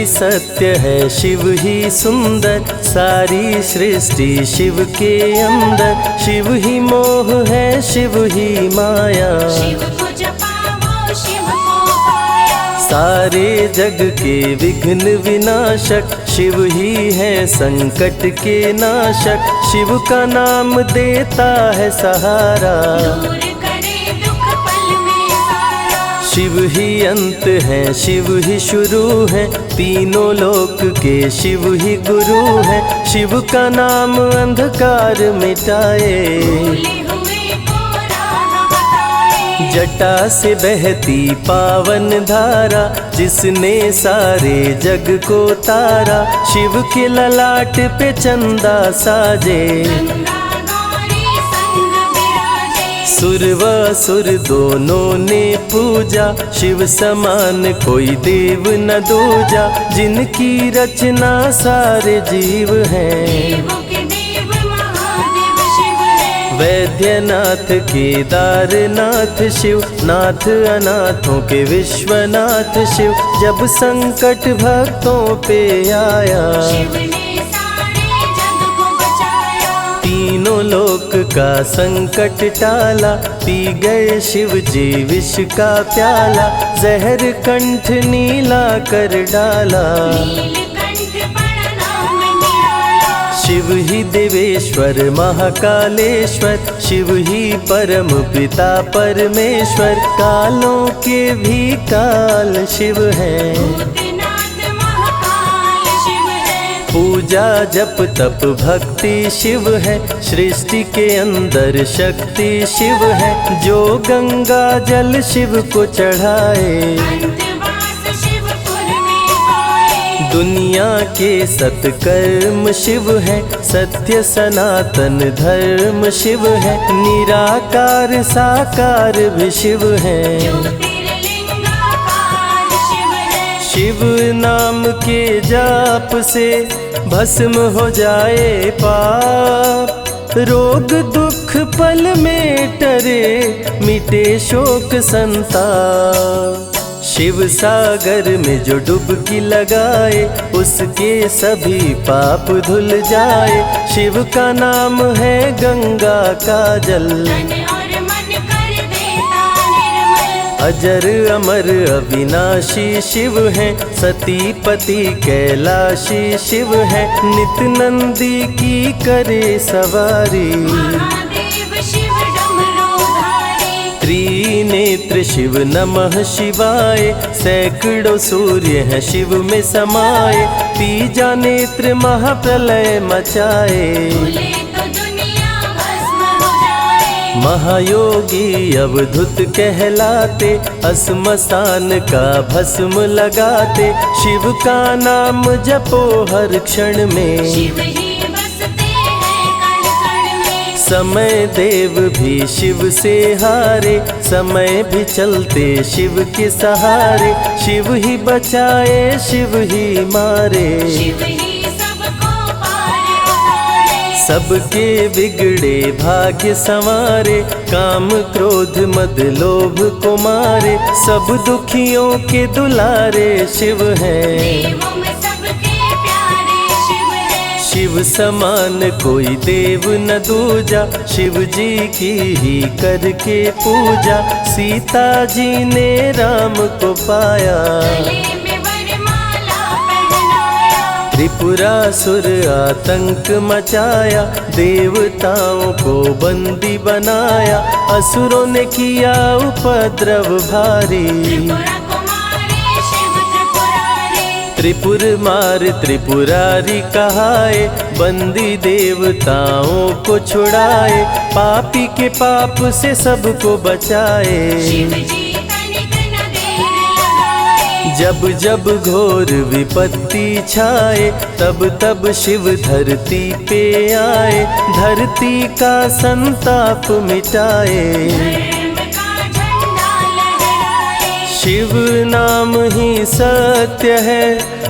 सत्य है, शिव ही सुंदर, सारी सृष्टि शिव के अंदर। शिव ही मोह है, शिव ही माया, शिव को जपाओ शिव को पाया। सारे जग के विघ्न विनाशक, शिव ही है संकट के नाशक। शिव का नाम देता है सहारा, दूर करे दुख पल में सारा। शिव ही अंत है, शिव ही शुरू है, तीनों लोक के शिव ही गुरु है। शिव का नाम अंधकार मिटाए, भूले हुए को राह बताए। जटा से बहती पावन धारा, जिसने सारे जग को तारा। शिव के ललाट पे चंदा साजे, गंगा गौरी संग विराजे। सुर व असुर दोनों ने पूजा, शिव समान कोई देव न दूजा। जिनकी रचना सारे जीव हैं, देवों के देव महादेव शिव है। वैद्यनाथ केदारनाथ शिव, नाथ अनाथों के विश्वनाथ शिव। जब संकट भक्तों पे आया, शिव ने सारे जग को बचाया। तीनों लोक का संकट टाला, पी गए शिव जी विष का प्याला। जहर कंठ नीला कर डाला, नीलकंठ बड़ा नाम निराला। शिव ही देवेश्वर महाकालेश्वर, शिव ही परम पिता परमेश्वर। कालों के भी काल शिव हैं, भूतनाथ महाकाल शिव है। पूजा जप तप भक्ति शिव है, सृष्टि के अंदर शक्ति शिव है। जो गंगा जल शिव को चढ़ाए, अंतवास शिवपुर में पाए। दुनिया के सत्कर्म शिव है, सत्य सनातन धर्म शिव है। निराकार साकार भी शिव है, ज्योतिर्लिंगाकार शिव है। शिव नाम के जाप से भस्म हो जाए पाप। रोग दुख पल में टरे, मिटे शोक संताप। शिव सागर में जो डुबकी लगाए, उसके सभी पाप धुल जाए। शिव का नाम है गंगा का जल, तन और मन कर देता निर्मल। अजर अमर अविनाशी शिव है, सती पति कैलाशी शिव है। नित नंदी की करे सवारी, महादेव शिव डमरूधारी। त्रिनेत्र शिव नमः शिवाय। सैकड़ों सूर्य हैं शिव में समाये, तीजा नेत्र महाप्रलय मचाए। भूले तो दुनिया भस्म हो जाए। महायोगी अवधूत कहलाते, असमसान का भस्म लगाते। शिव का नाम जपो हर क्षण में, शिव ही बसते हैं कण कण में। समय देव भी शिव से हारे, समय भी चलते शिव के सहारे। शिव ही बचाए शिव ही मारे, शिव ही सबको पार उतारे। सबके बिगड़े भाग्य संवारे। काम क्रोध मद लोभ को मारे, सब दुखियों के दुलारे शिव हैं। देवों में सबके प्यारे शिव है। शिव समान कोई देव न दूजा, शिव जी की ही करके पूजा। सीता जी ने राम को पाया, गले में वरमाला पहनाया। त्रिपुरासुर आतंक मचाया, देवताओं को बंदी बनाया। असुरों ने किया उपद्रव भारी, त्रिपुरा कुमारी शिव त्रिपुरारी। त्रिपुर मार त्रिपुरारी कहाए, बंदी देवताओं को छुड़ाए। पापी के पाप से सबको बचाए, शिव जी तनिक न देर लगाए। जब जब घोर विपत्ति छाए, तब तब शिव धरती पे आए। धरती का संताप मिटाए, धर्म का झंडा लहराए। शिव नाम ही सत्य है,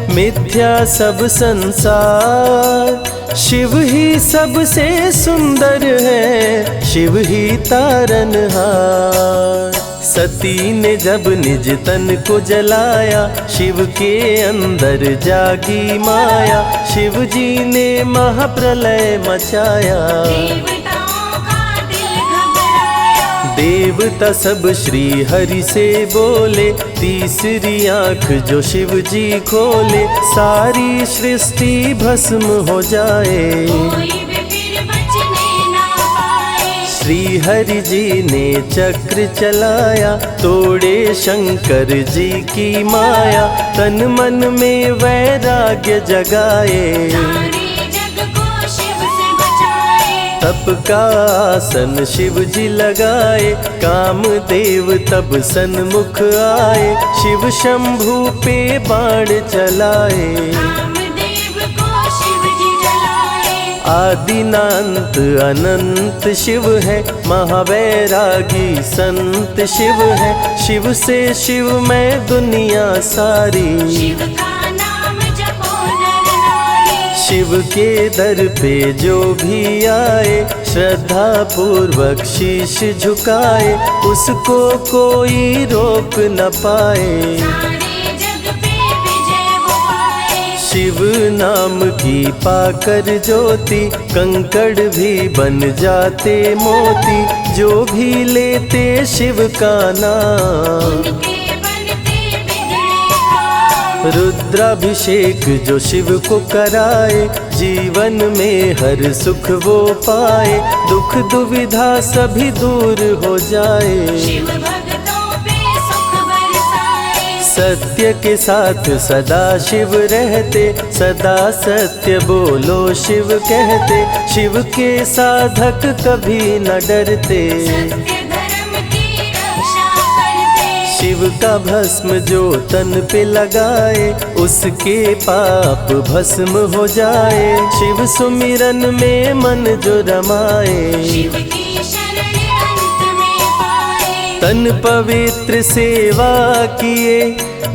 मिथ्या सब संसार, शिव ही सबसे सुंदर है, शिव ही तारनहार। सती ने जब निज तन को जलाया, शिव के अंदर जागी माया, शिव जी ने महाप्रलय मचाया। देवताओं का दिल घबराया, देवता सब श्री हरि से बोले, तीसरी आंख जो शिव जी खोले, सारी सृष्टि भस्म हो जाए। कोई भी फिर बचने ना पाए। श्री हरि जी ने चक्र चलाया, तोड़े शंकर जी की माया, तन मन में वैराग्य जगाए। सारे जग को शिव से बचाए। तप का आसन शिव जी लगाए, कामदेव तब सन्मुख आए, शिव शंभू पे बाण चलाए। कामदेव को शिव जी जलाए। आदिनांत अनंत शिव है, महावैरागी संत शिव है, शिव से शिव में दुनिया सारी। शिव का नाम जपो नर नारी। शिव के दर पे जो भी आए, श्रद्धा पूर्वक शीश झुकाए, उसको कोई रोक न पाए। सारे जग पे विजय वो पाए। शिव नाम की पाकर ज्योति, कंकड़ भी बन जाते मोती, जो भी लेते शिव का नाम। उनके बनते बिगड़े काम। रुद्राभिषेक जो शिव को कराए, जीवन में हर सुख वो पाए, दुख दुविधा सभी दूर हो जाए। शिव भक्तों पे सुख बरसाए। सत्य के साथ सदा शिव रहते, सदा सत्य बोलो शिव कहते, शिव के साधक कभी न डरते। सत्य धर्म की रक्षा करते। शिव का भस्म जो तन पे लगाए, उसके पाप भस्म हो जाए। शिव सुमिरन में मन जो रमाए, शिव की शरण अंत में पाए। तन पवित्र सेवा किए,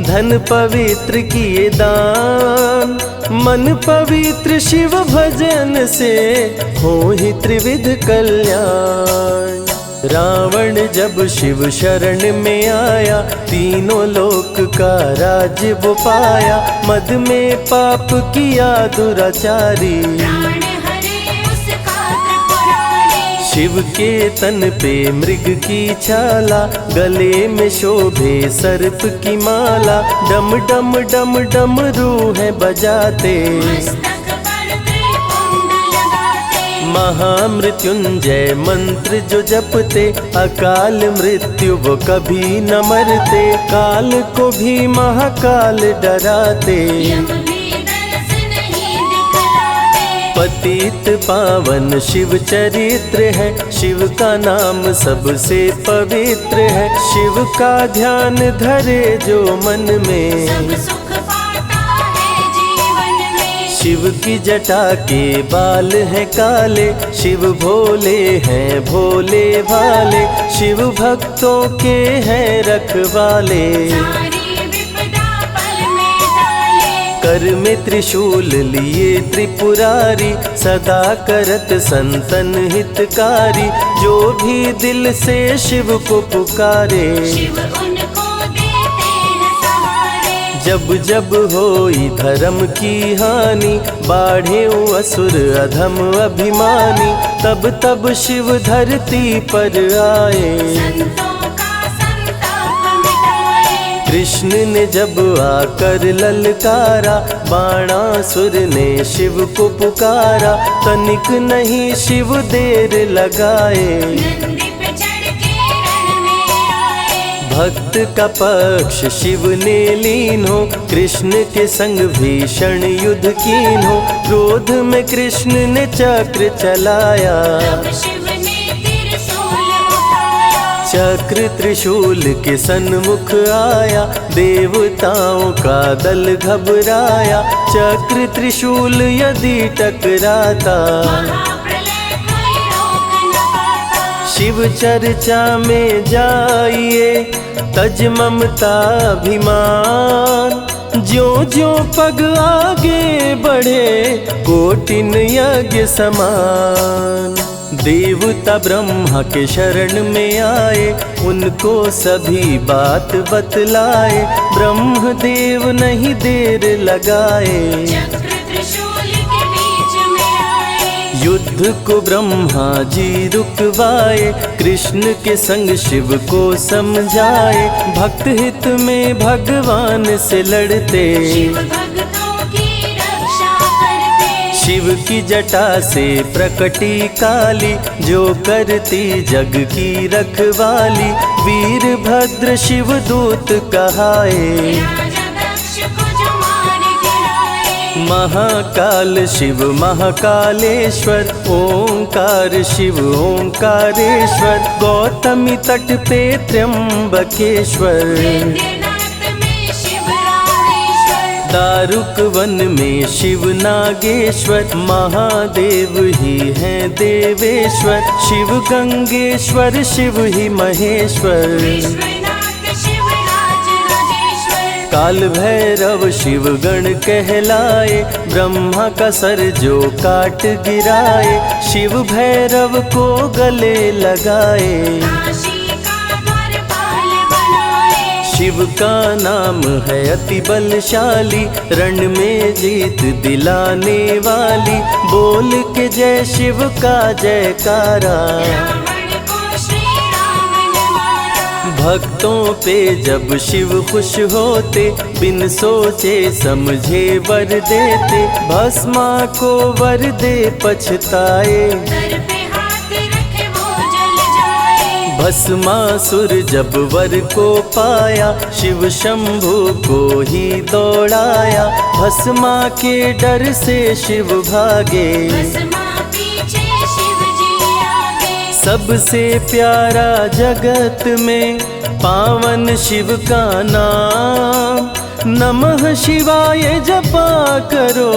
धन पवित्र किए दान, मन पवित्र शिव भजन से हो ही त्रिविध कल्याण। रावण जब शिव शरण में आया, तीनों लोक का राज्य वो पाया, मद में पाप किया दुराचारी। प्राण हरे उसका त्रिपुरारी। शिव के तन पे मृग की छाला, गले में शोभे सर्प की माला, डम डम डम डम रूह बजाते। मस्तक पर त्रिपुंड लगाते। महामृत्युंजय मंत्र जो जपते, अकाल मृत्यु वो कभी न मरते, काल को भी महाकाल डराते। यम भी दरस नहीं दिखलाते। पतित पावन शिव चरित्र है, शिव का नाम सबसे पवित्र है, शिव का ध्यान धरे जो मन में, सब सुख पाता है जीवन में। शिव की जटा के बाल हैं काले, शिव भोले हैं भोले भाले, शिव भक्तों के हैं रखवाले। सारी विपदा पल में टाले। कर में त्रिशूल लिए त्रिपुरारी, सदा करत संतन हितकारी, जो भी दिल से शिव को पुकारे। शिव उनको देते हैं सहारे। जब जब होई धर्म की हानि, बाढ़े असुर अधम अभिमानी, तब तब शिव धरती पर आए। संतों का संताप मिटाए। कृष्ण ने जब आकर ललकारा, बाणासुर ने शिव को पुकारा, तनिक नहीं शिव देर लगाए। नंदी पे चढ़ के रण में आए। भक्त का पक्ष शिव ने लीन हो, कृष्ण के संग भीषण युद्ध कीन हो, क्रोध में कृष्ण ने चक्र चलाया। तब शिव ने त्रिशूल उठाया। चक्र त्रिशूल के सन्मुख आया, देवताओं का दल घबराया, चक्र त्रिशूल यदि टकराता, महाप्रलय कोई रोक न पाता। शिव चर्चा में जाइए, तज ममता अभिमान, ज्यो ज्यो पग आगे बढ़े कोटिन यज्ञ समान। देवता ब्रह्मा के शरण में आए, उनको सभी बात बतलाए। ब्रह्मदेव नहीं देर लगाए, चक्र त्रिशूल के बीच में आए। युद्ध को ब्रह्मा जी रुकवाए, कृष्ण के संग शिव को समझाए। भक्त हित में भगवान से लड़ते, शिव भक्तों की रक्षा करते। शिव की जटा से प्रकटी काली, जो करती जग की रखवाली। वीरभद्र शिव दूत कहाए, राजा दक्ष को जो मार गिराए। महाकाल शिव महाकालेश्वर। ओंकार शिव ओंकारेश्वर। गौतमी तट पे त्र्यंबकेश्वर। वैद्यनाथ में शिव रामेश्वर। दारुक वन में शिव नागेश्वर। महादेव ही हैं देवेश्वर। शिव गंगेश्वर शिव ही महेश्वर। विश्वनाथ शिव राज राजेश्वर। काल भैरव शिव गण कहलाए, ब्रह्मा का सर जो काट गिराए। शिव भैरव को गले लगाए, काशी का द्वारपाल बनाए। शिव का नाम है अति बलशाली। रण में जीत दिलाने वाली, बोल के जय शिव का जयकारा। रावण को श्री राम ने मारा। भक्तों पे जब शिव खुश होते, बिन सोचे समझे वर देते। भस्मा को वर दे पछताए, सर पे हाथ रखे वो जल जाए। भस्मासुर जब वर को पाया, शिव शंभु को ही दौड़ाया। भस्मा के डर से शिव भागे, भस्मा पीछे शिव जी आगे। सबसे प्यारा जगत में पावन शिव का नाम। नमः शिवाय जपा करो,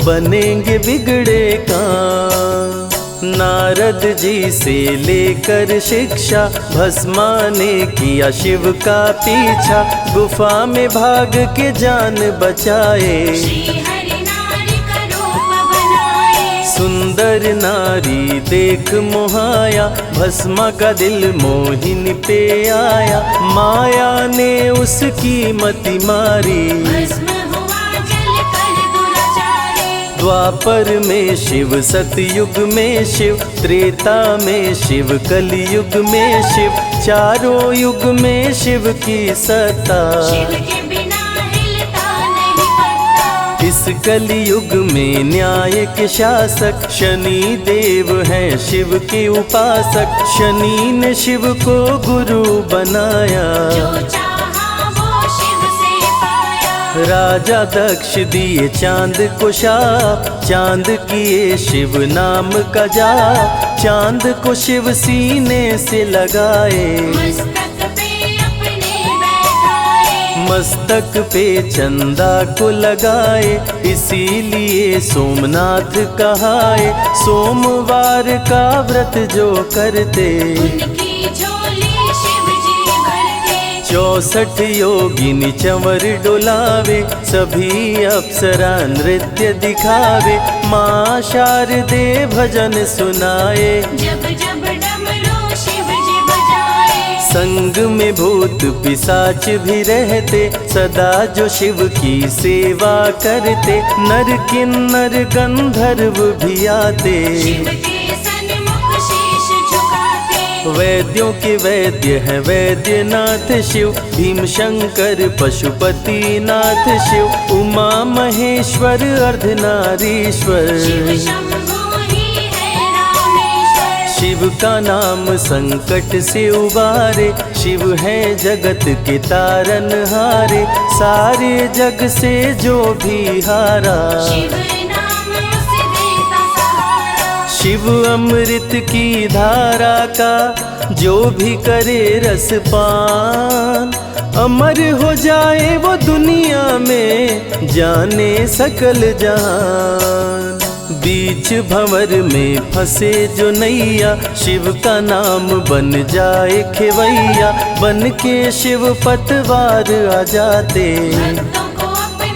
बनेंगे बिगड़े काम। नारद जी से लेकर शिक्षा, भस्मा ने किया शिव का पीछा। गुफा में भाग के जान बचाए, श्री हरि नारी का रूप बनाए। सुंदर नारी देख मोहाया। भस्मा का दिल मोहिनी पे आया, माया ने उसकी मति मारी। भस्म हुआ जल कर दुराचारी। द्वापर में शिव, सतयुग में शिव, त्रेता में शिव, कलयुग में शिव। चारों युग में शिव की सत्ता, शिव के बिना हिलता नहीं पत्ता। इस कलयुग में न्याय के शासक, शनि देव हैं शिव के उपासक। शनि ने शिव को गुरु बनाया, जो चाहा वो शिव से पाया। राजा दक्ष दिए चांद को शाप, चांद किए शिव नाम का जाप। चांद को शिव सीने से लगाए, मस्तक पे अपने बैठाए। मस्तक पे चंदा को लगाए। इसीलिए सोमनाथ कहाए, सोमवार का व्रत जो करते। उनकी झोली शिव जी भरते। 64 योगिनी चंवर डोलावे, सभी अप्सरा नृत्य दिखावे। माँ शारदे भजन सुनाए, जब जब डमरू शिव जी बजाए। संग में भूत पिशाच भी रहते, सदा जो शिव की सेवा करते। नर किन्नर गंधर्व भी आते, शिव के सन्मुख शीश झुकाते। वैद्यों के वैद्य है वैद्यनाथ शिव। भीम शंकर पशुपति नाथ शिव। उमा महेश्वर अर्धनारीश्वर, शिव शंभु ही है रामेश्वर। शिव का नाम संकट से उबारे। शिव है जगत के तारनहारे, सारे जग से जो भी हारा। शिव नाम उसे देता सहारा। शिव अमृत की धारा का जो भी करे रसपान, अमर हो जाए वो दुनिया में, जाने सकल जहान। बीच भंवर में फंसे जो नैया, शिव का नाम बन जाए खेवैया। बन के शिव पतवार आ जाते, भक्तों को अपने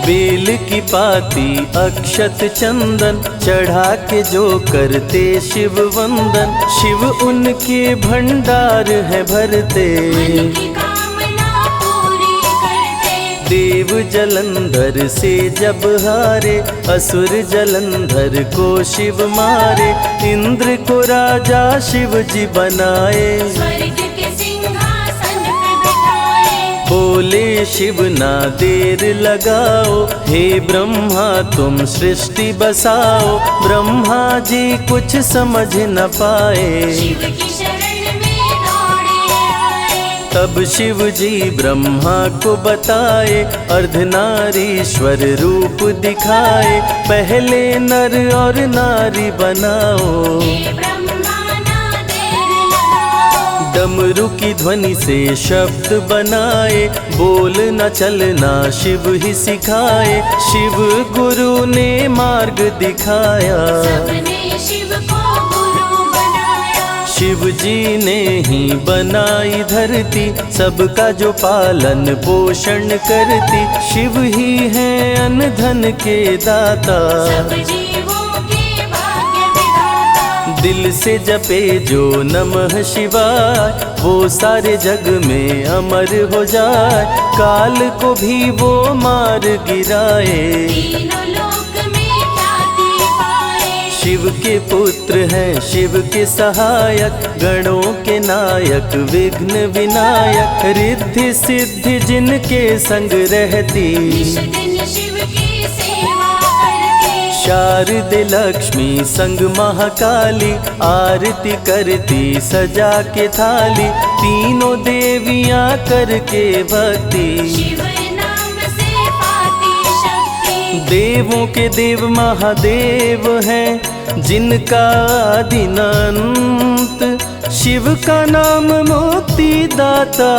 बेल की पाती अक्षत चंदन चढ़ा के जो करते शिव वंदन, शिव उनके भंडार है भरते। मन की कामना पूरी करते। देव जलंधर से जब हारे, असुर जलंधर को शिव मारे। इंद्र को राजा शिव जी बनाए, स्वर्ग के सिंहासन पे बिठाए। बोले शिव ना देर लगाओ, हे ब्रह्मा तुम सृष्टि बसाओ। ब्रह्मा जी कुछ समझ न पाए, शिव की शरण में दौड़े आए। तब शिव जी ब्रह्मा को बताए, अर्धनारीश्वर रूप दिखाए। पहले नर और नारी बनाओ, हे ब्रह्मा ना देर लगाओ। डमरू की ध्वनि से शब्द बनाए, बोल न चलना शिव ही सिखाए। शिव गुरु ने मार्ग दिखाया, सबने शिव को गुरु बनाया। शिव जी ने ही बनाई धरती, सबका जो पालन पोषण करती। शिव ही है अन्न धन के दाता, सब जीवों के भाग्य विधाता। दिल से जपे जो नमः शिवाय, वो सारे जग में अमर हो जाए। काल को भी वो मार गिराए, तीनों लोक में ख्याति पाए। शिव के पुत्र हैं शिव के सहायक, गणों के नायक विघ्न विनायक। रिद्धि सिद्धि जिनके संग रहती, निश दिन शिव की सेवा करते। शारदे लक्ष्मी संग महाकाली, आरती करती सजा के थाली। तीनों देवियां करके भक्ति, शिव नाम से पाती शक्ति। देवों के देव महादेव हैं, जिनका आदि न अंत। शिव का नाम मुक्ति दाता,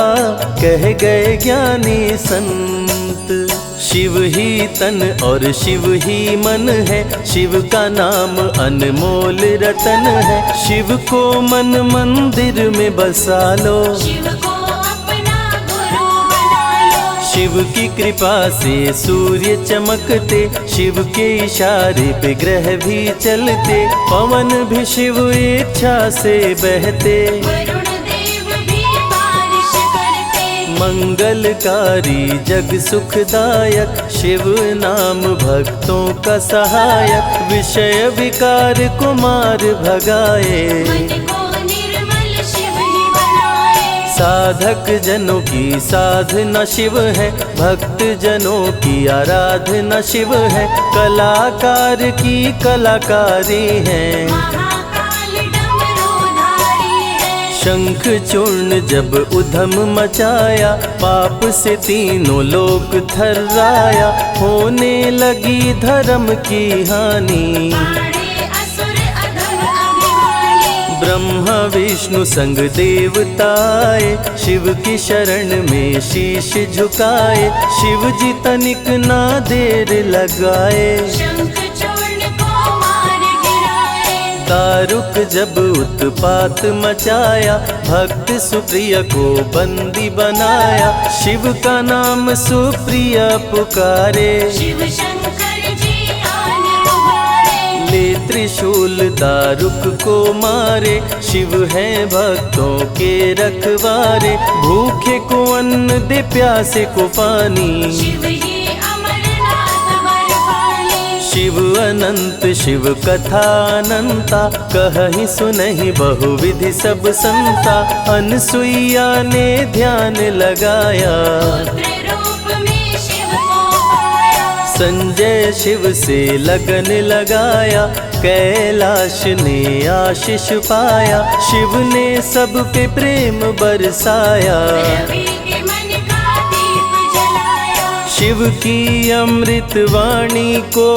कह गए ज्ञानी संत। शिव ही तन और शिव ही मन है, शिव का नाम अनमोल रतन है। शिव को मन मंदिर में बसा लो, शिव को अपना गुरु बना लो। शिव की कृपा से सूर्य चमकते, शिव के इशारे पे ग्रह भी चलते। पवन भी शिव इच्छा से बहते, वरुण देव भी बारिश करते। मंगलकारी जग सुखदायक, शिव नाम भक्तों का सहायक। विषय विकार को मार भगाए, मन को निर्मल शिव ही बनाए। साधक जनों की साधना शिव है, भक्त जनों की आराधना शिव है। कलाकार की कलाकारी है, महाकाल डमरूधारी है। शंख चूर्ण जब उधम मचाया, पाप से तीनों लोक थर्राया। होने लगी धर्म की हानि, बाड़े असुर अधम अभिमानी। ब्रह्मा विष्णु संग देवताए, शिव की शरण में शीश झुकाए। शिव जी तनिक ना देर लगाए, शंख चूर्ण को मार गिराए। दारुक जब उत्पात मचाया, भक्त सुप्रिय को बंदी बनाया। शिव का नाम सुप्रिय पुकारे, शिव शंकर जी आन उबारे। ले त्रिशूल दारुक को मारे। शिव है भक्तों के रखवारे, भूखे को अन्न दे प्यासे को पानी। शिव ही अमरनाथ वर पानी। शिव अनंत शिव कथा अनंता, कहीं सुनहि बहुविधि सब संता। अनसुईया ने ध्यान लगाया, पुत्र रूप में शिव को पाया। संजय शिव से लगन लगाया। कैलाश ने आशीष पाया, शिव ने सब पे प्रेम बरसाया। रवि के मन का दीप जलाया। शिव की अमृत वाणी को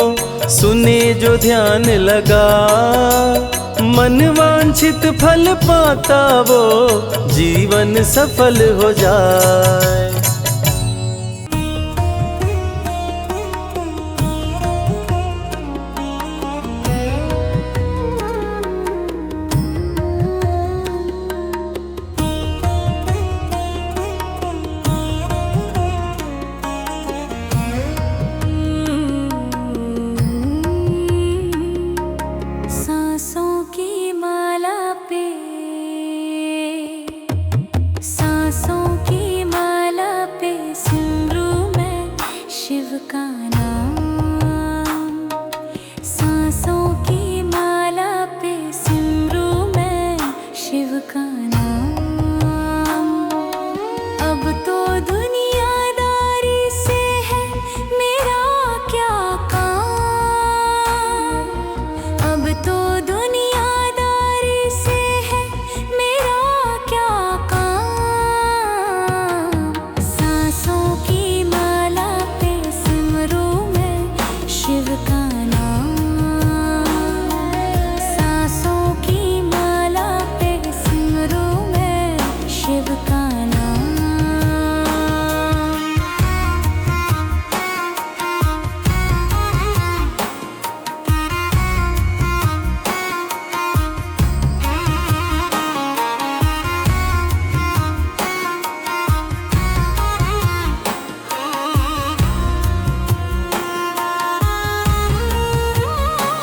सुने जो ध्यान लगा, मन वांछित फल पाता वो जीवन सफल हो जाए। नाम। सांसों की माला पे सिमरूं मैं शिव का नाम। अब तो दुनियादारी से है मेरा क्या काम। अब तो दुनियादारी से है मेरा क्या काम। सांसों की माला पे सिमरूं मैं शिव का नाम। सांसों की माला पे सिमरूं मैं शिव का नाम।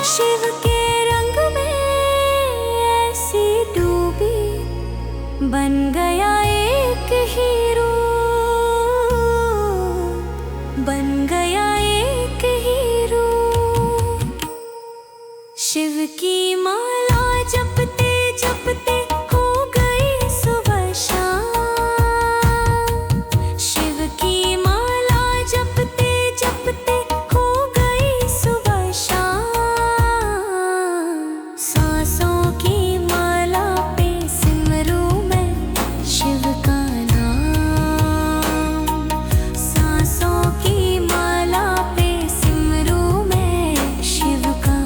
शिव के रंग में ऐसी डूबी बन गया एक हीरो। बन गया एक हीरो। शिव की माला जपते जपते हो गई सुबह शाम। शिव की माला जपते जपते हो गई सुबह शाम। सांसों की माला पे सिमरूं मैं शिव का नाम। सांसों की माला पे सिमरूं मैं शिव का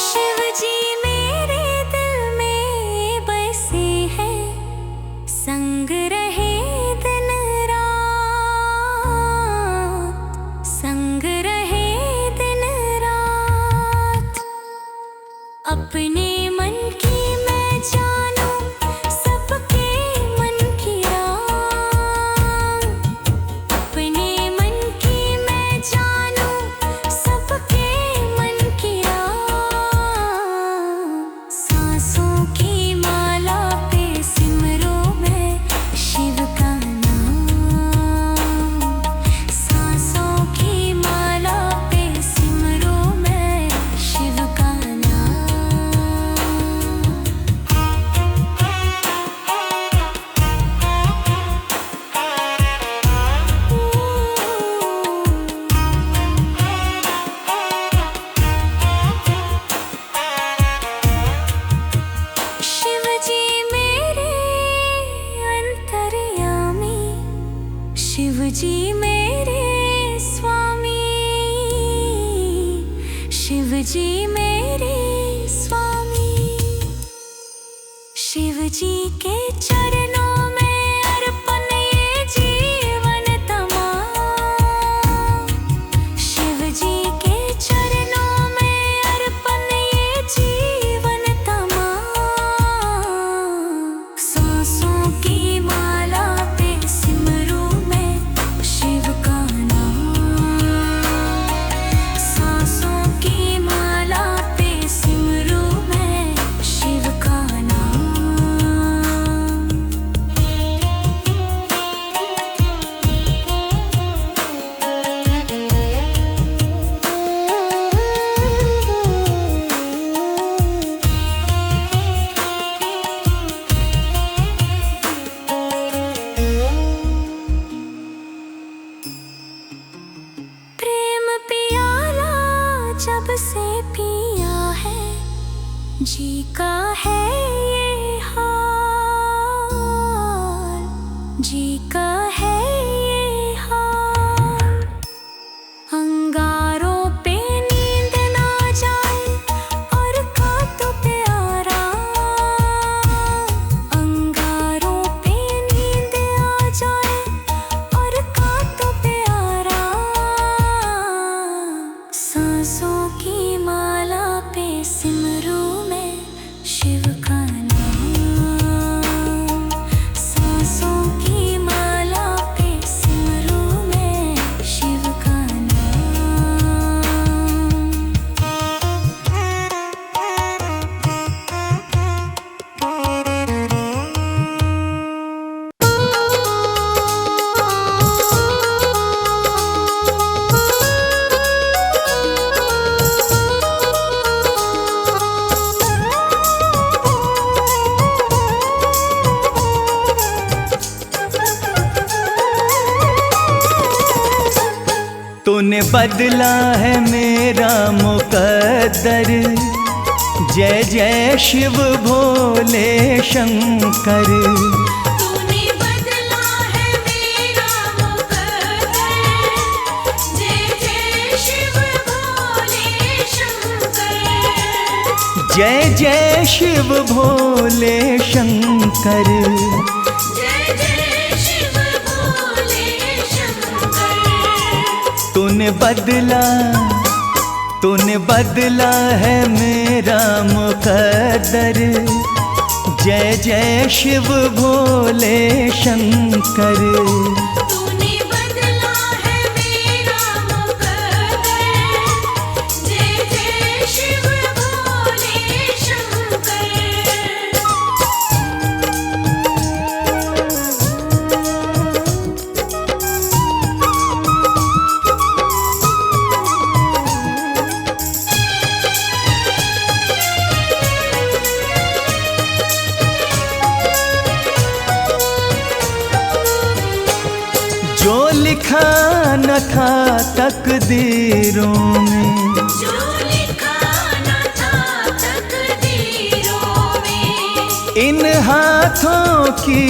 शिव जी मेरे दिल में बसे हैं। संग रहे दिन रात। संग रहे दिन रात। अपने मन की मैं जानूं सबके मन की रात। अपने मन की मैं जानूं सबके मन की रात। सांसों की माला पे सिमरूं मैं शिव का नाम। सांसों की माला पे सिमरूं मैं शिव का शिव जी मेरे अंतर्यामी। शिव जी मेरे स्वामी। शिव जी मेरे स्वामी। शिव जी के चरणों में अर्पण ये जीवन तमाम। शिव जी के चरणों में अर्पण ये जीवन तमाम। सांसों की माला पे सिमरूं मैं शिव का नाम। सांसों की माला पे सिमरूं मैं शिव का नाम। तूने बदला है मेरा मुकद्दर, जय जय शिव भोले शंकर। तूने बदला है मेरा मुकद्दर, जय जय शिव भोले शंकर। जय जय शिव भोले शंकर। जय जय शिव भोले शंकर। तूने बदला है मेरा मुकद्दर, जय जय शिव भोले शंकर। तूने बदला है मेरा मुकद्दर, जय जय शिव भोले शंकर। जो लिखा न था तकदीरों में, जो लिखा न था तकदीरों में, इन हाथों की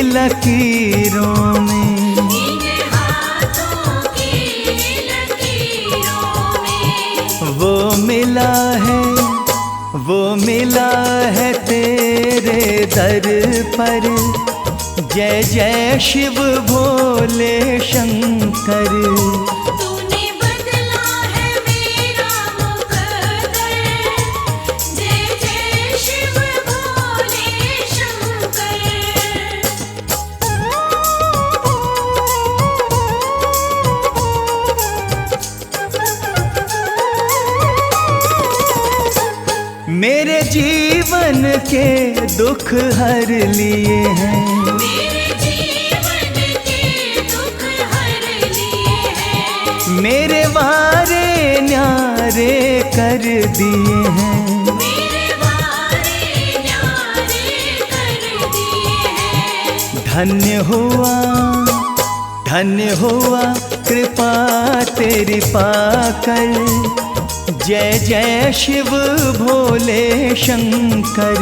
लकीरों में, इन हाथों की लकीरों में, वो मिला है तेरे दर पर, जय जय शिव भोले शंकर। तूने बदला है मेरा मुकद्दर, जय जय शिव भोले शंकर। मेरे जीवन के दुख हर लिए हैं, मेरे जीवन के दुख हर लिए हैं, मेरे वारे न्यारे कर दिए हैं। मेरे वारे न्यारे कर दिए हैं। धन्य हुआ कृपा तेरी पाकर, जय जय शिव भोले शंकर।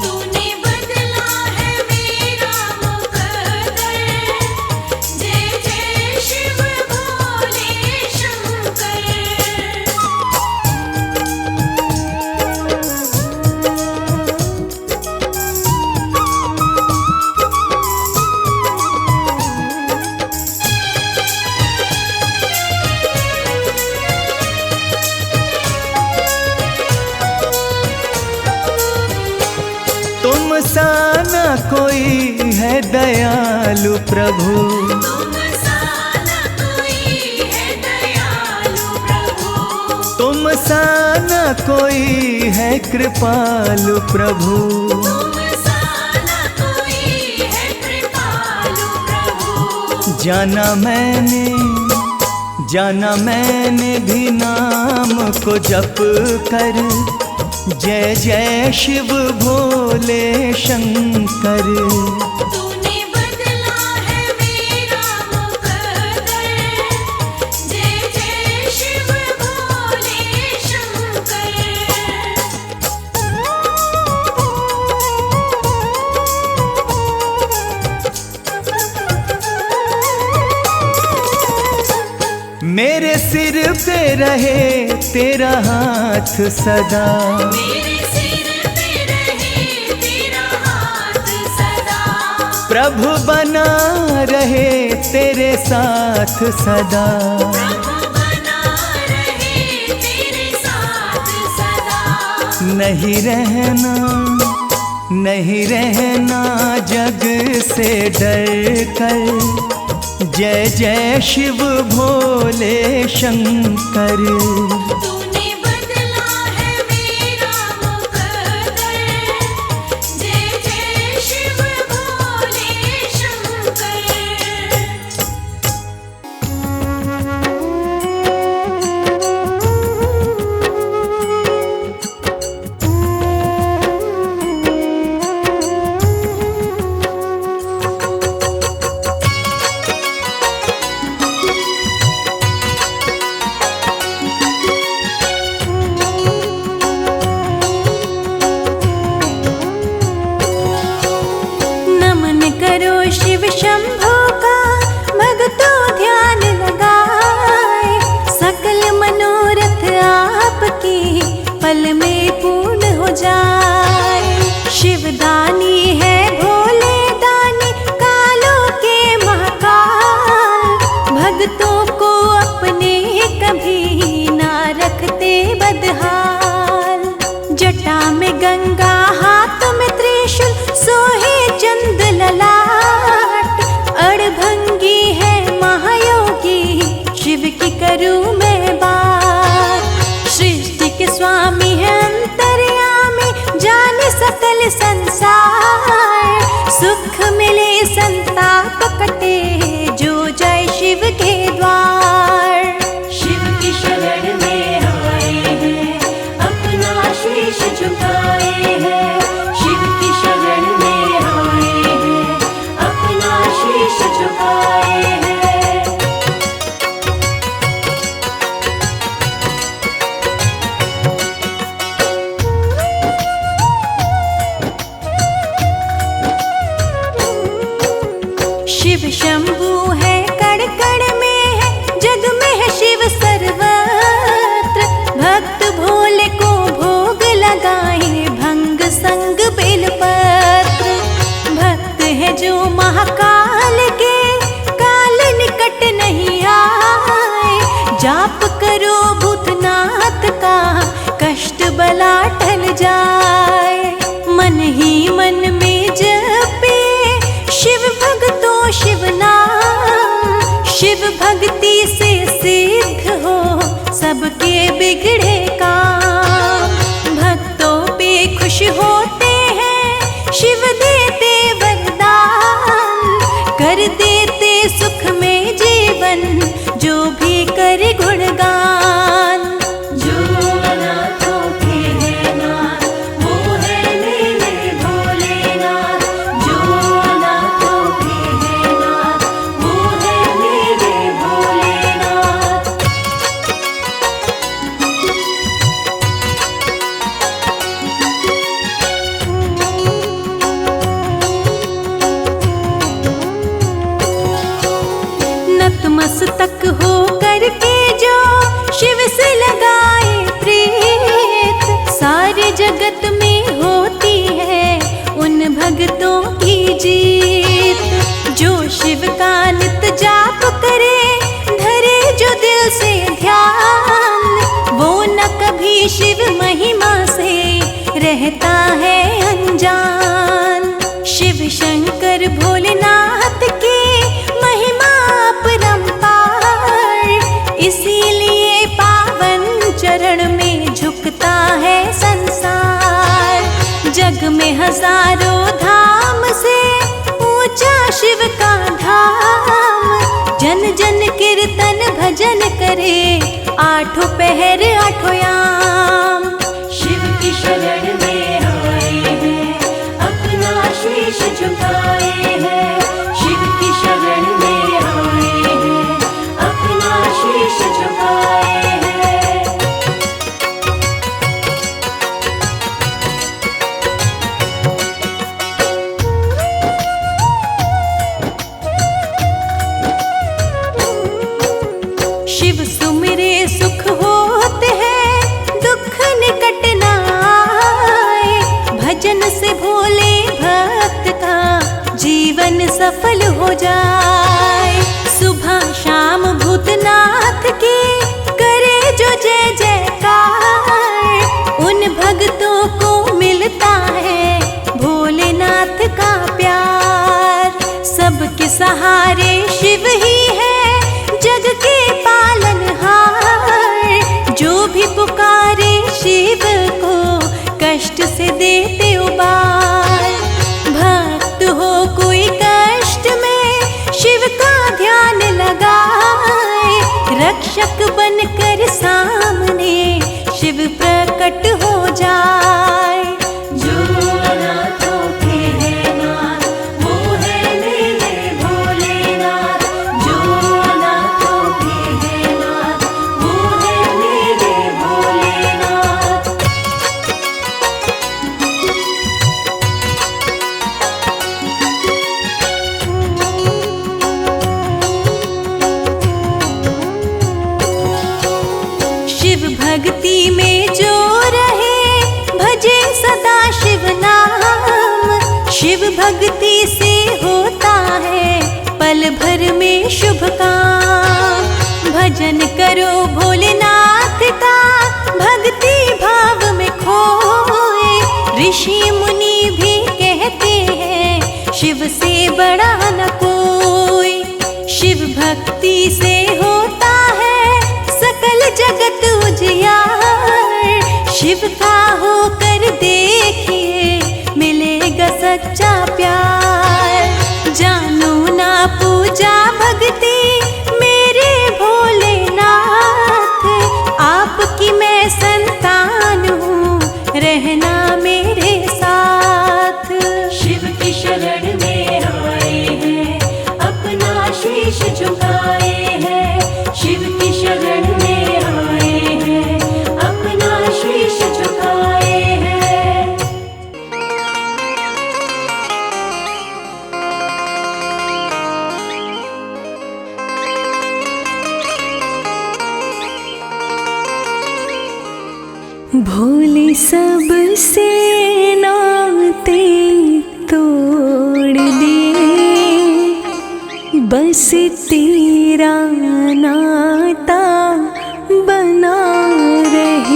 तूने बदला है मेरा मुकद्दर, जय जय शिव भोले शंकर। तुम सा न कोई है दयालु प्रभु, तुम सा न कोई है दयालु प्रभु, तुम सा न कोई है कृपालु प्रभु। तुम सा न कोई है कृपालु प्रभु। जाना मैंने भी नाम को जप कर, जय जय शिव भोले शंकर। तूने बदला है मेरा मुकद्दर, जय जय शिव भोले शंकर। मेरे सिर पे रहे तेरा हाथ सदा, मेरे सिर पे रहे तेरा हाथ सदा, प्रभु बना रहे तेरे साथ सदा। प्रभु बना रहे तेरे साथ सदा। नहीं रहना जग से डर कर, जय जय शिव भोले शंकर। तूने बदला है मेरा मुकद्दर, जय जय शिव भोले शंकर। शंभू का भक्तों ध्यान लगाए, सकल मनोरथ आपकी पल में पूर्ण हो जाए। शिवदानी है भोले दानी कालों के महाकाल, भक्तों को अपने कभी ना रखते बदहाल। जटा में गंगा हाथ में त्रिशूल सोहे चंद ललाट, अड़भंगी है महायोगी शिव की करूं मैं बात। सृष्टि के स्वामी है अंतर्यामी जाने सकल संसार, सुख मिले संताप कटे जो जय शिव के द्वार। शिव की शरण में आए हैं अपना शीश झुकाए हैं, शिव की शरण में आए हैं अपना शीश झुकाए हैं। शिव शंभू है कण कण में है, जग में है शिव सर्वत्र। भक्त भोले को भोग लगाए भंग संग बेलपत्र। भक्त है जो महाकाल के काल निकट नहीं आए, जाप करो भूतनाथ का कष्ट बला टल जाए। मन ही मन में जपे शिव भक्तों शिव नाम, शिव भक्ति से सिद्ध हो सबके बिगड़े काम। भक्तों पे खुश होते हैं शिव देते वरदान, कर देते सुख में जीवन जो भी करे गुणगान। जो अनाथों के है नाथ वो है मेरे भोलेनाथ, जो अनाथों के है नाथ वो है मेरे भोलेनाथ। नतमस्तक हो करके जो शिव से लगाए प्रीत, सारे जगत में होती है उन भक्तों की जीत। जो शिव का नित जाप करे धरे जो दिल से ध्यान, वो न कभी शिव महिमा से रहता है अनजान। शिव शंकर भोलेनाथ की महिमा अपरंपार, इसीलिए पावन चरण में झुकता है संसार। जग में हजारों धाम से ऊंचा शिव का धाम, जन जन कीर्तन भजन करे आठों पहर आठों याम। शिव की शरण में आए हैं अपना शीश झुकाए हैं, शिव की शरण में आए हैं अपना शीश झुकाए हैं। शिव सुमिरे सुख होते हैं दुख निकट न आए, भजन से भोले भक्त का जीवन सफल हो जाए। सुबह शाम भूतनाथ की करे जो जय जयकार, उन भक्तों को मिलता है भोलेनाथ का प्यार। सबके सहारे शिव ही है जग के पालनहार, जो भी पुकारे शिव को कष्ट से देते उबार। भक्त हो कोई कष्ट में शिव का ध्यान लगाए, रक्षक बनकर सामने शिव प्रकट हो जाए। जो अनाथों के है नाथ वो है मेरे भोलेनाथ, जो अनाथों के है नाथ वो है मेरे भोलेनाथ। भक्ति से होता है पल भर में शुभ काम। भजन करो भोलेनाथ का भक्ति भाव में खोए। ऋषि मुनि भी कहते हैं शिव से बड़ा न कोई। शिव भक्ति से होता है सकल जगत उजियार। शिव का होकर देखिए मिलेगा सच्चा प्यार। जानो ना पूजा भक्ति मेरे भोलेनाथ, आपकी मैं संतान हूँ रहना मेरे साथ। शिव की शरण में आए हैं अपना शीश झुकाए हैं। शिव की शरण में आए हैं अपना शीश झुकाए हैं। भोले सब से नाते तोड़ दिए, बस तेरा नाता बना रहे।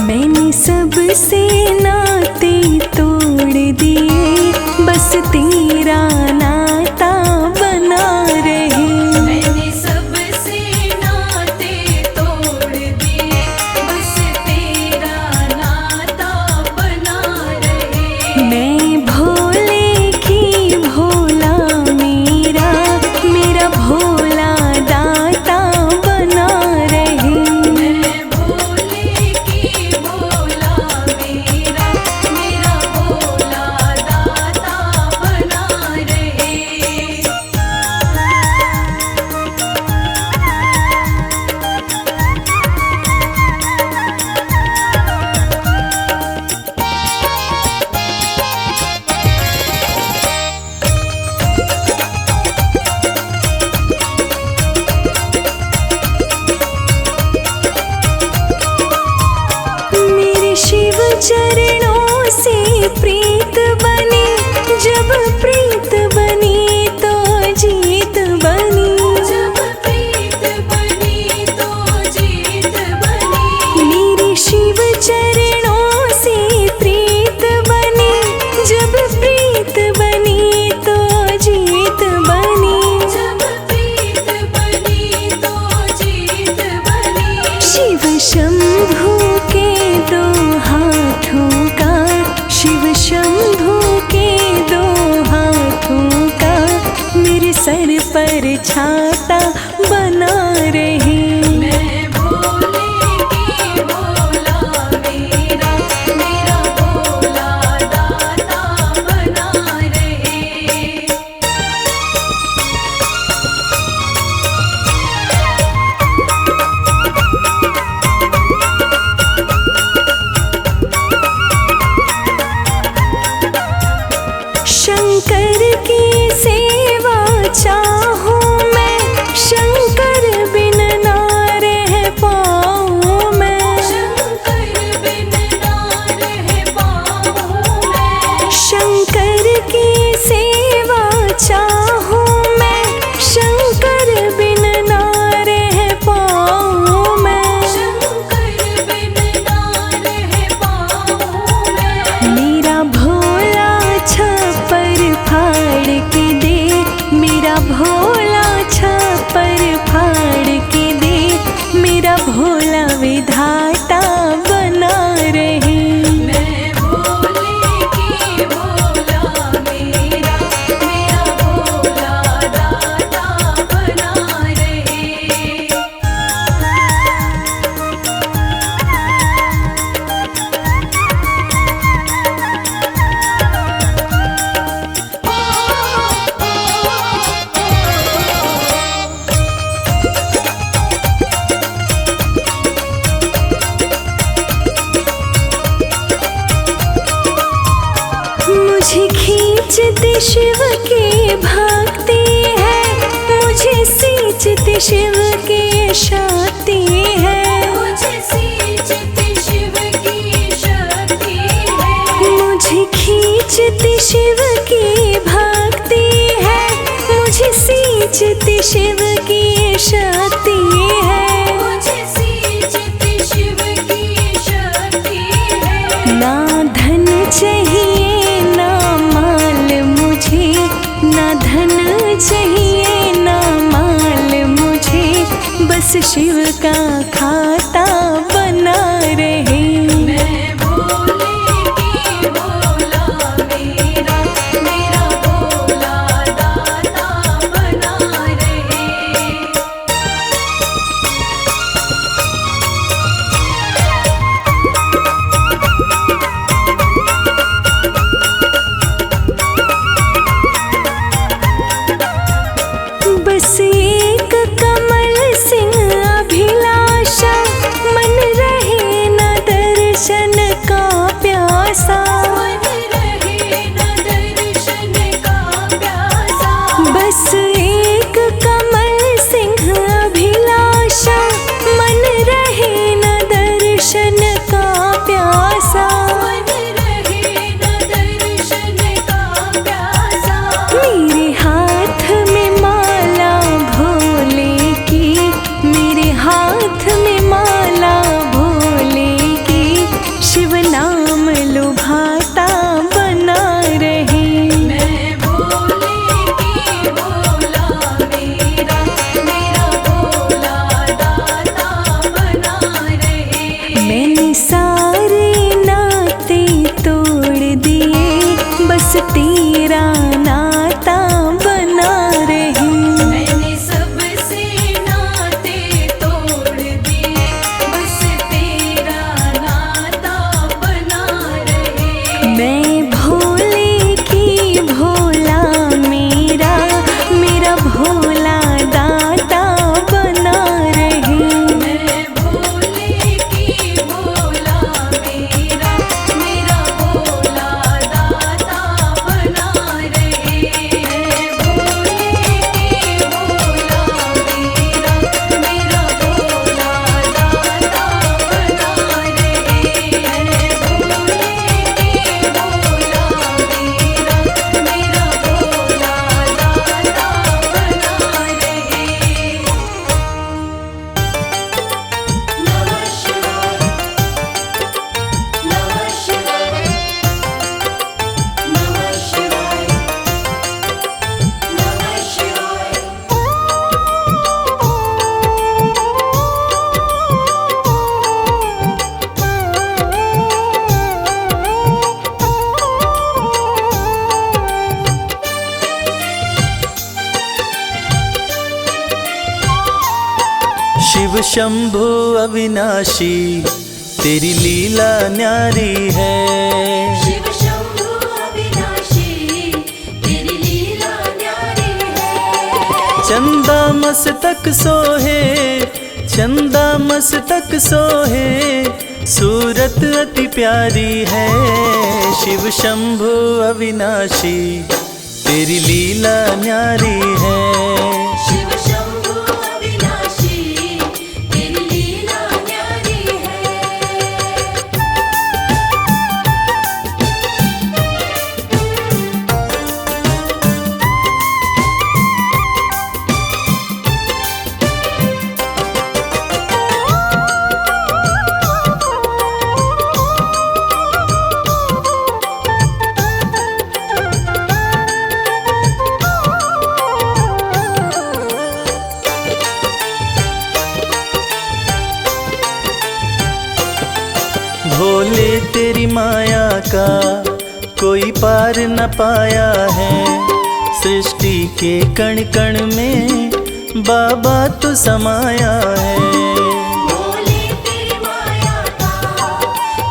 मैंने सबसे नाते तोड़ दिए, बस तेरा नाता बना रहे। मैंने सबसे नाते तोड़ दिए, बस तेरा नाता बना रहे। मैं भोले की भोला मेरा, मेरा भोला दाता बना रहे। मैं भोले की भोला मेरा, मेरा भोला दाता बना रहे। मेरे शिव चरणों से प्रीत बनी, जब प्रीत बनी तो जीत बनी। जब प्रीत बनी तो जीत बनी। मेरे शिव चरणों से प्रीत बनी, जब प्रीत बनी तो जीत बनी। जब प्रीत बनी तो जीत बनी। शिव शंभू के दो हाथों का, शिव शंभू के दो हाथों का मेरे सर पर छाता बना रहे। मैं भोले की भोला मेरा, मेरा भोला दाता बना रहे। शंकर की सेवा चाहूं मैं, शंकर बिन सींचती शिव की भक्ति है, मुझे सींचती शिव की शक्ति है, मुझे सींचती शिव की शक्ति है, मुझे खींचती शिव की भक्ति है, मुझे सींचती शिव की शक्ति है, मुझे सींचती शिव की शक्ति है। ना धन चाहिए ना माल मुझे, ना धन चाहिए ना माल मुझे, बस शिव का खाता बना रहे। मैं भोले की भोला मेरा, मेरा भोला दाता बना रहे। बस एक कमल सिंह अभिलाषा, मन रहे न दर्शन का प्यासा, मन रहे न दर्शन का प्यासा, बस एक कमल सिंह अभिलाषा, मन रहे न दर्शन का प्यासा, मन रहे न दर्शन का प्यासा। मेरे हाथ में माला भोले की, मेरे हाथ में माला भोले की, शिव नाम लुभाता बना रहे। मैं भोले की भोला मेरा, मेरा भोला दाता बना रहे। मैंने सारे नाते तोड़ दिए, बस तेरा नाता बना रहे। मैंने सबसे नाते तोड़ दिए, बस तेरा नाता बना रहे। मैं भोले की भोला मेरा, मेरा भोला दाता बना रहे। मैं भोले की भोला मेरा, मेरा भोला दाता बना रहे। मैं भोले की भोला मेरा, मेरा भोला दाता बना रहे। मैं भोले की भोला मेरा, मेरा भोला दाता बना रहे। नमः शिवाय, नमः शिवाय, नमः शिवाय, नमः शिवाय। शिव शंभु अविनाशी, तेरी लीला न्यारी है। शिव शंभु अविनाशी, तेरी लीला न्यारी है। चंदा मस्तक सोहे, चंदा मस्तक सोहे, सूरत अति प्यारी है। शिव शंभु अविनाशी, तेरी लीला न्यारी है। शिव शंभु अविनाशी, तेरी लीला न्यारी है। भोले तेरी माया का कोई पार न पाया है। सृष्टि के कण कण में बाबा तू समाया है। भोले तेरी माया का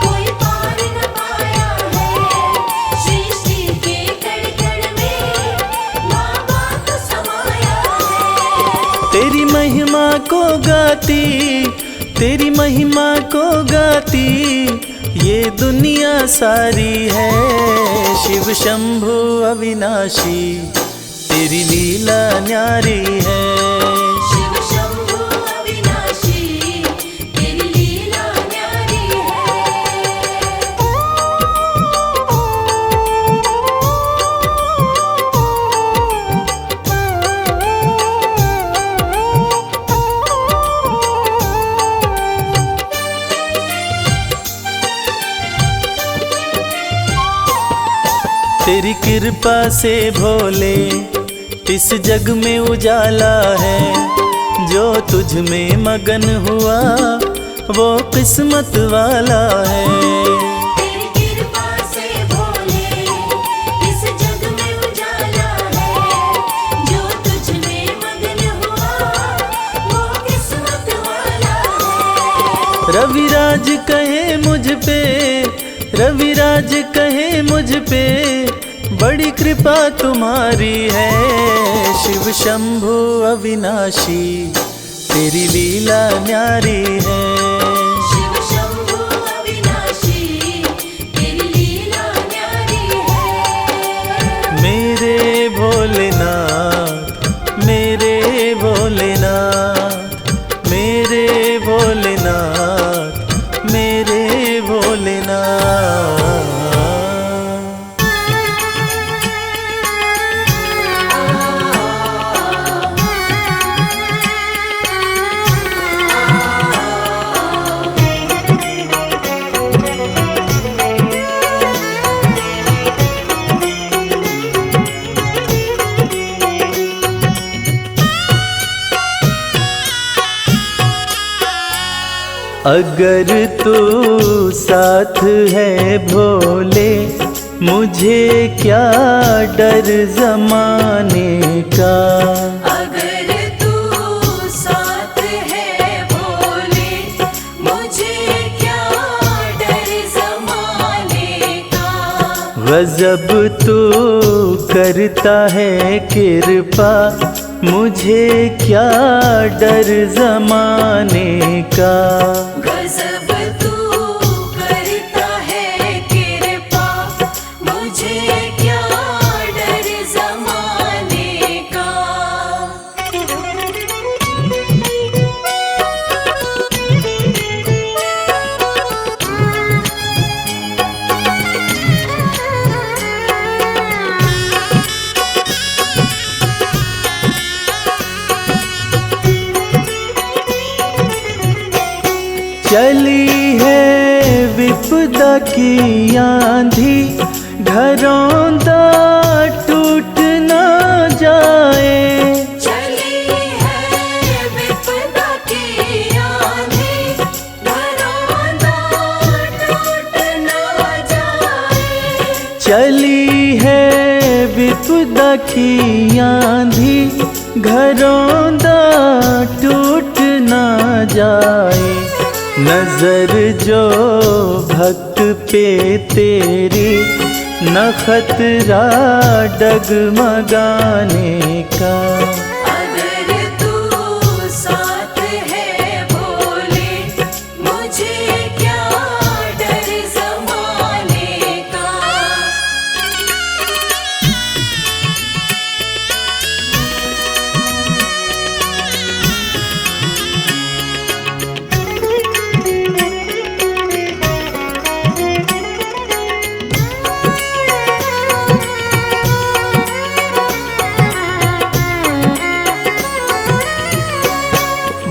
कोई पार न पाया है। सृष्टि के कण कण में बाबा तू समाया है। तेरी महिमा को गाती, तेरी महिमा को गाती, ये दुनिया सारी है शिव शंभु अविनाशी, तेरी लीला न्यारी है। शिव शंभु अविनाशी, तेरी लीला न्यारी तेरी कृपा से भोले इस जग में उजाला है, जो तुझ में मगन हुआ वो किस्मत वाला है। तेरी कृपा से भोले इस जग में उजाला है, जो तुझ में मगन हुआ वो किस्मत वाला है। रविराज कहे मुझ पे, रविराज कहे मुझ पे, बड़ी कृपा तुम्हारी है। शिव शंभु अविनाशी, तेरी लीला न्यारी है। शिव शंभु अविनाशी, तेरी लीला न्यारी है। मेरे भोलेनाथ, मेरे भोलेनाथ, मेरे भोलेनाथ, मेरे भोलेनाथ। अगर तू साथ है भोले, मुझे क्या डर जमाने का। अगर तू साथ है भोले, मुझे क्या डर ज़माने का। गजब तू करता है कृपा, मुझे क्या डर जमाने का। गजब तू करता है कृपा, मुझे क्या डर ज़माने का। चली है विपदा की आंधी, घरौंदा टूट ना जाए। चली है विपदा की आंधी, घरौंदा टूट ना जाए। चली है विपदा की आंधी, घरौंदा टूट ना जाए। नजर जो भक्त पे तेरी, न खतरा डगमगाने का। अगर तू साथ है भोले, मुझे क्या डर ज़माने का।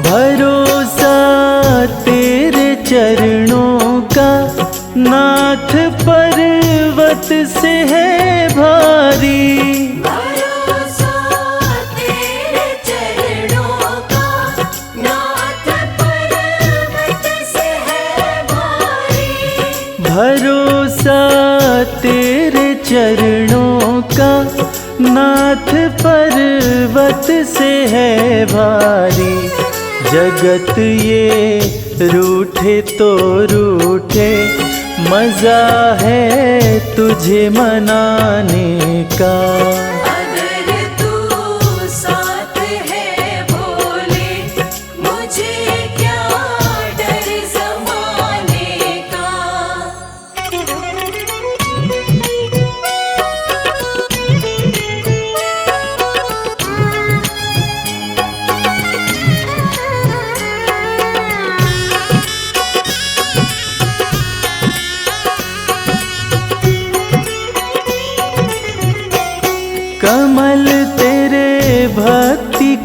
भरोसा तेरे चरणों का, नाथ पर्वत से है भारी। भरोसा तेरे चरणों का, नाथ पर्वत से है भारी। भरोसा तेरे चरणों का, नाथ पर्वत से है भारी। जगत ये रूठे तो रूठे, मजा है तुझे मनाने का। अगर तू साथ है भोले, मुझे क्या डर ज़माने का।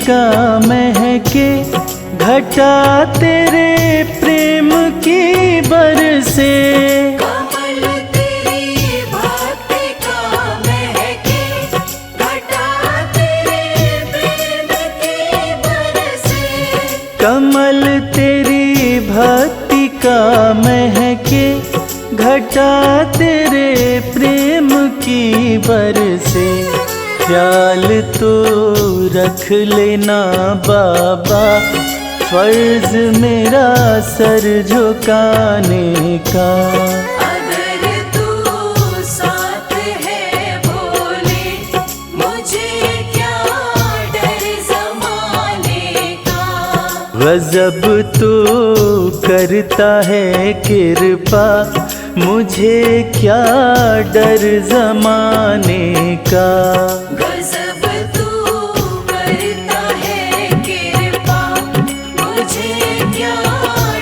का महके घटा तेरे प्रेम की बरसे। कमल तेरी भक्ति का महके घटा तेरे प्रेम की बरसे। कमल तेरी भक्ति का महके घटा तेरे प्रेम की बरसे। ख्याल तो रख लेना बाबा फर्ज मेरा सर झुकाने का। अगर तू साथ है भोले मुझे क्या डर ज़माने का। गजब तो करता है कृपा मुझे क्या डर ज़माने का। गजब तू करता है कृपा मुझे क्या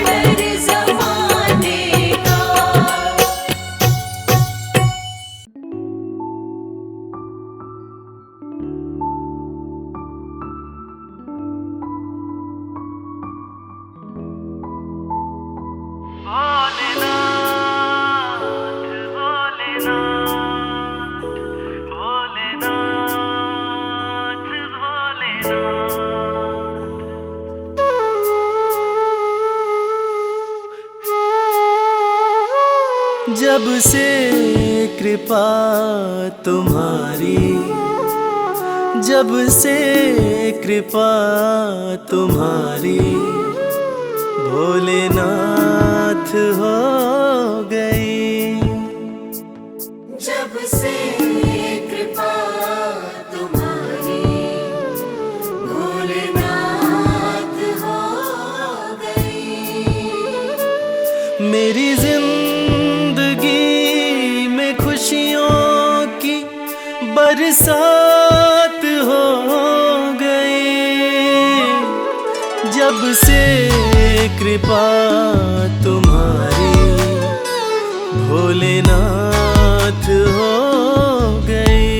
डर ज़माने का। जब से कृपा तुम्हारी, जब से कृपा तुम्हारी भोलेनाथ हो गई। जब से कृपा तुम्हारी भोलेनाथ हो गई। मेरी जिंदगी में खुशियों की बरसात हो गई। जब से कृपा तुम्हारी भोलेनाथ हो गई।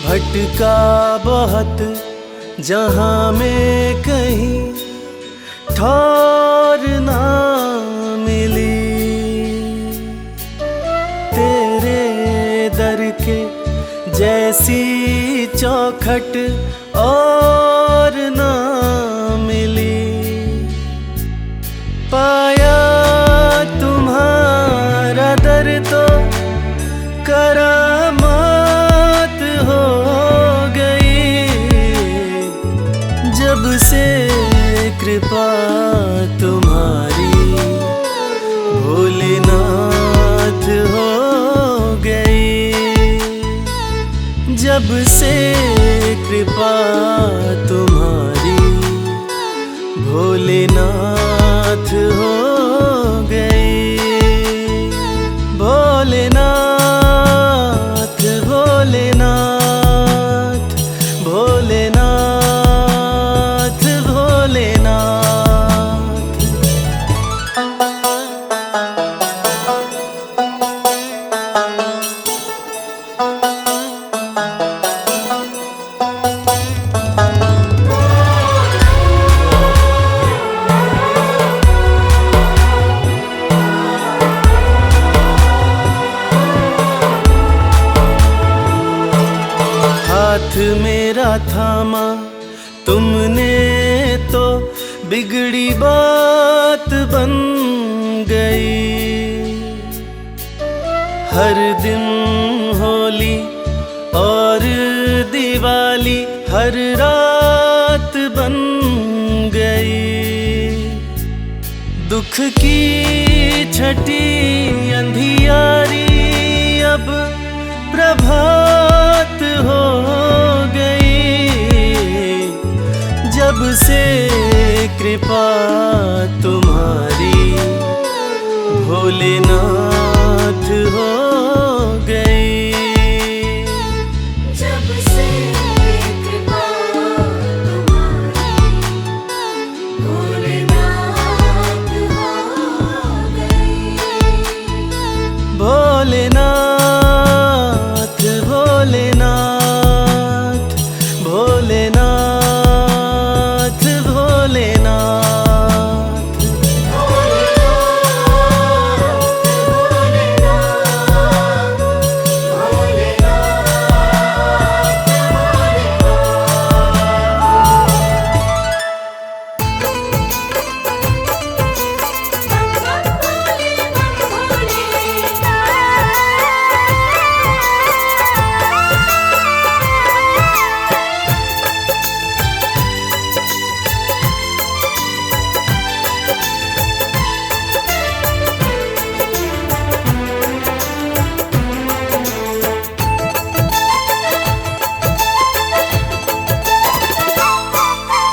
भटका बहुत जहाँ में कहीं ठौर ना मिली। तेरे दर के जैसी चौखट और ना मिली। पाया तुम्हारा दर तो करामात हो गई। जब से कृपा तुम्हारी भोलेनाथ हो गई। जब से कृपा तुम्हारी भोलेनाथ हो गई। भोलेनाथ भोलेनाथ भोलेनाथ भोलेनाथ। हाथ मेरा थामा तुमने तो बिगड़ी बात बन गई। हर दिन होली और दिवाली हर रात बन गई। दुख की छठी अंधियारी अब प्रभात हो गई, जब से कृपा तुम्हारी भोलेनाथ हो गई। जब से कृपा तुम्हारी भोलेनाथ हो गई। भोलेनाथ भोलेनाथ भोलेनाथ भोलेनाथ।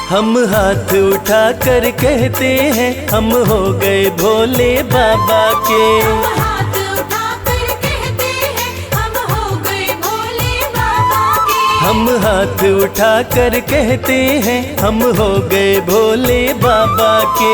हम हाथ उठा कर कहते हैं हम हो गए भोले बाबा के। हाथ उठाकर कहते हैं हम हो गए भोले बाबा के। हम हाथ उठा कर कहते हैं हम हो गए भोले बाबा के।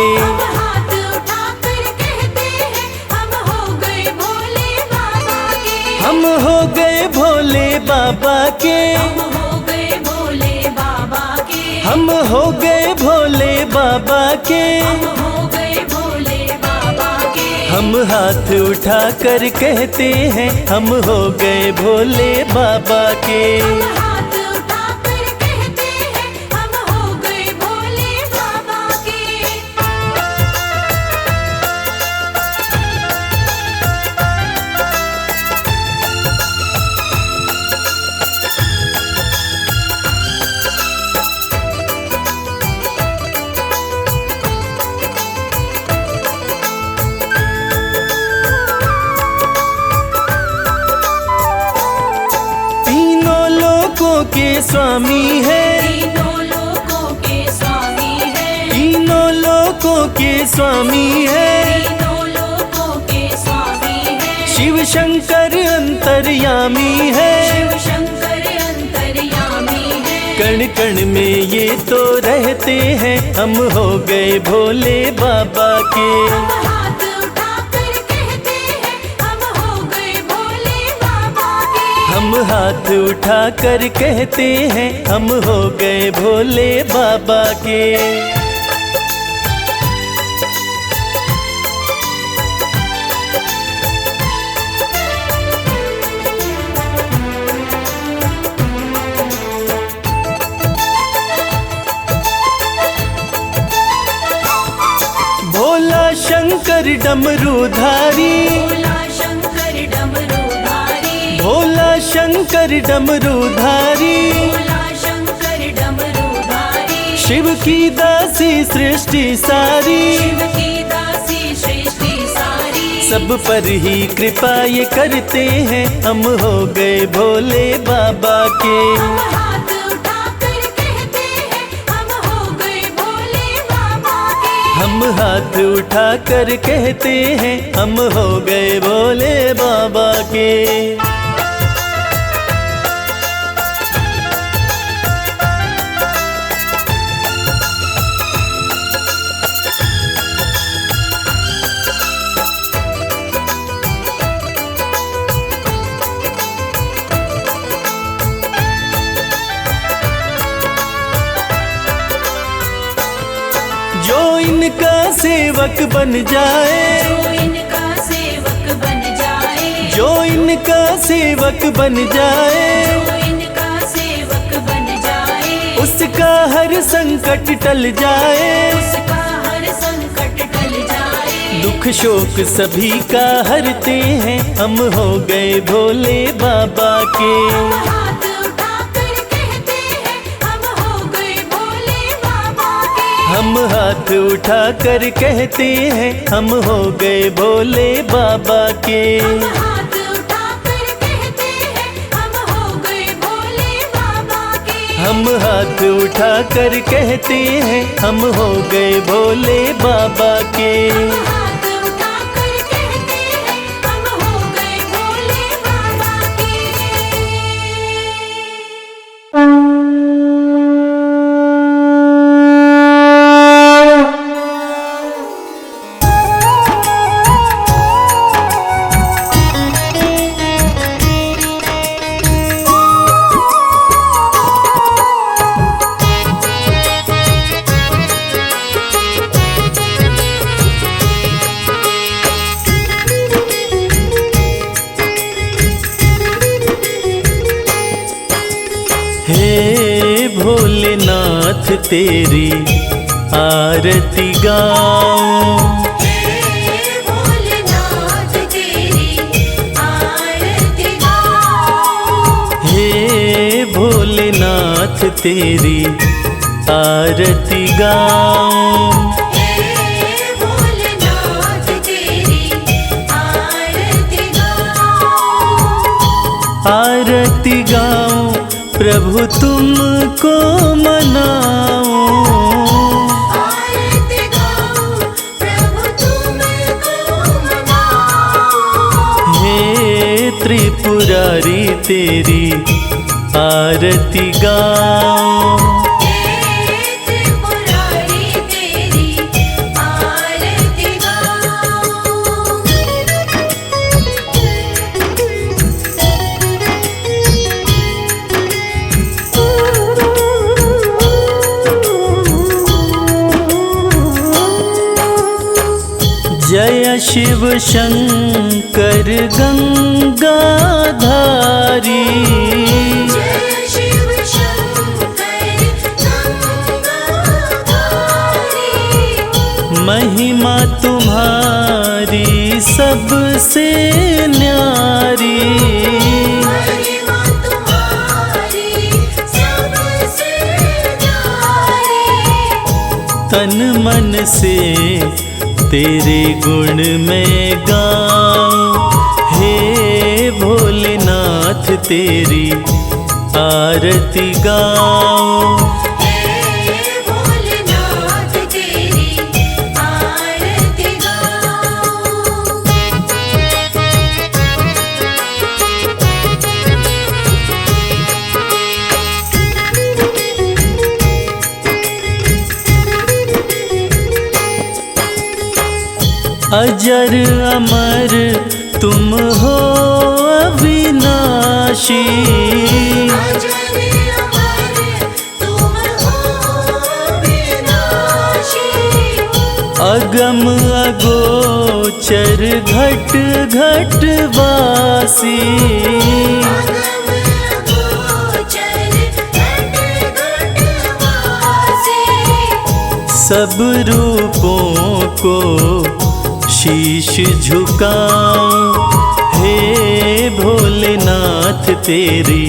हाथ उठाकर कहते हैं हम हो गए भोले बाबा के। हम हो गए भोले बाबा के। हम हो गए भोले बाबा के। हम हो गए भोले बाबा के। हम हो गए भोले बाबा के। हम हाथ उठा कर कहते हैं हम हो गए भोले बाबा के। हम हाथ उठाकर कहते हैं हम हो गए भोले बाबा के। तीनों लोकों के स्वामी है। तीनों लोकों के स्वामी है। तीनों लोकों के स्वामी है। तीनों लोकों के स्वामी है। शिव शंकर अंतर्यामी है। शिव शंकर अंतर्यामी है। कण कण में ये तो रहते हैं हम हो गए भोले बाबा के। हम हाथ उठाकर कहते हैं हम हो गए भोले बाबा के। हम हाथ उठा कर कहते हैं हम हो गए भोले बाबा के। भोला शंकर डमरूधारी। भोला शंकर डमरूधारी। भोला शंकर डमरूधारी। भोला शंकर डमरूधारी। शिव की दासी सृष्टि सारी। शिव की दासी सृष्टि सारी। सब पर ही कृपा ये करते हैं हम हो गए भोले बाबा के। हम हाथ उठाकर कहते हैं हम हो गए भोले बाबा के। हम हाथ उठा कर कहते हैं हम हो गए भोले बाबा के। जो इनका सेवक बन जाए। जो इनका सेवक बन जाए। जो इनका सेवक बन जाए। जो इनका सेवक बन जाए। उसका हर संकट टल जाए। उसका हर संकट टल जाए। दुख शोक सभी का हरते हैं हम हो गए भोले बाबा के। हम हाथ उठाकर कहते हैं हम हो गए भोले बाबा के। हम हाथ उठा कर कहते हैं हम हो गए भोले बाबा के। हम हाथ उठाकर कहते हैं हम हाथ उठा कर कहते हैं हम हो गए भोले बाबा के। हाथ उठाकर कहते हैं हम हो गए भोले बाबा के। हे भोलेनाथ तेरी आरती गाऊं, हे भोलेनाथ तेरी आरती गाऊं। हे भोलेनाथ तेरी आरती गाऊं। हे भोलेनाथ तेरी आरती गाऊं। आरती गाऊं प्रभु तुमको मनाऊं। आरती गाऊं प्रभु तुमको मनाऊं। हे त्रिपुरारी तेरी आरती गाऊं। हे त्रिपुरारी तेरी आरती गाऊं। जय शिव शंकर गंगाधारी, जय शिव शंकर गंगाधारी। महिमा तुम्हारी सबसे न्यारी। महिमा तुम्हारी सबसे न्यारी। तन मन से तेरे गुण में गाऊं। हे भोलेनाथ तेरी आरती गाऊं। हे भोलेनाथ तेरी आरती गाऊं। अजर अमर तुम हो अविनाशी। अजर अमर तुम हो विनाशी। अगम अगोचर घट घट वासी। अगम अगोचर घट घट वासी। सब रूपों को शीश झुकाऊं। हे भोलेनाथ तेरी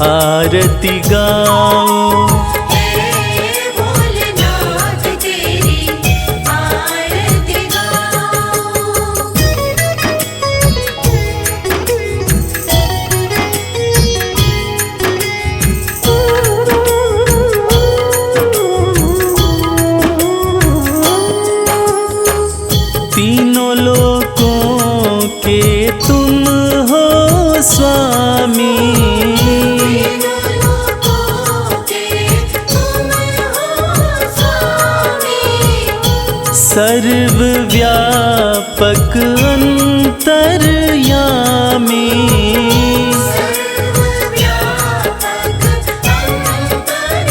आरती गाऊं। हे भोलेनाथ तेरी आरती गाऊं। तीनों लोकों के तुम हो स्वामी। तीनों लोकों के तुम हो स्वामी। सर्वव्यापक अंतर्यामी। सर्वव्यापक अंतर्यामी।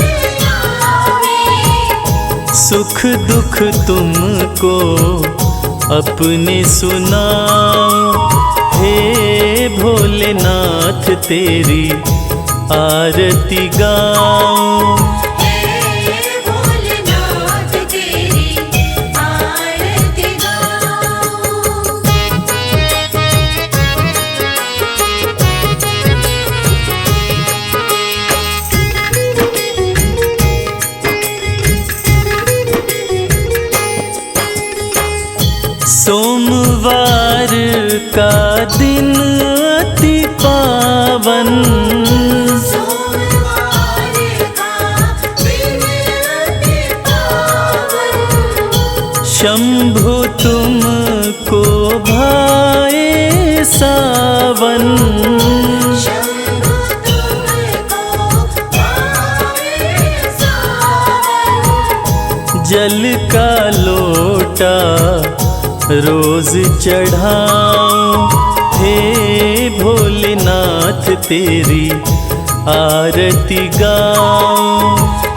सुख दुख तुमको अपने सुनाऊं। हे भोलेनाथ तेरी आरती गाऊं। हे भोलेनाथ तेरी आरती गाऊं। सोमवार का दिन अति पावन। सोमवार शंभु तुमको भाए सावन, शंभु तुमको भाए सावन। जल का लोटा रोज चढ़ाऊं, हे भोलेनाथ तेरी आरती गाऊं।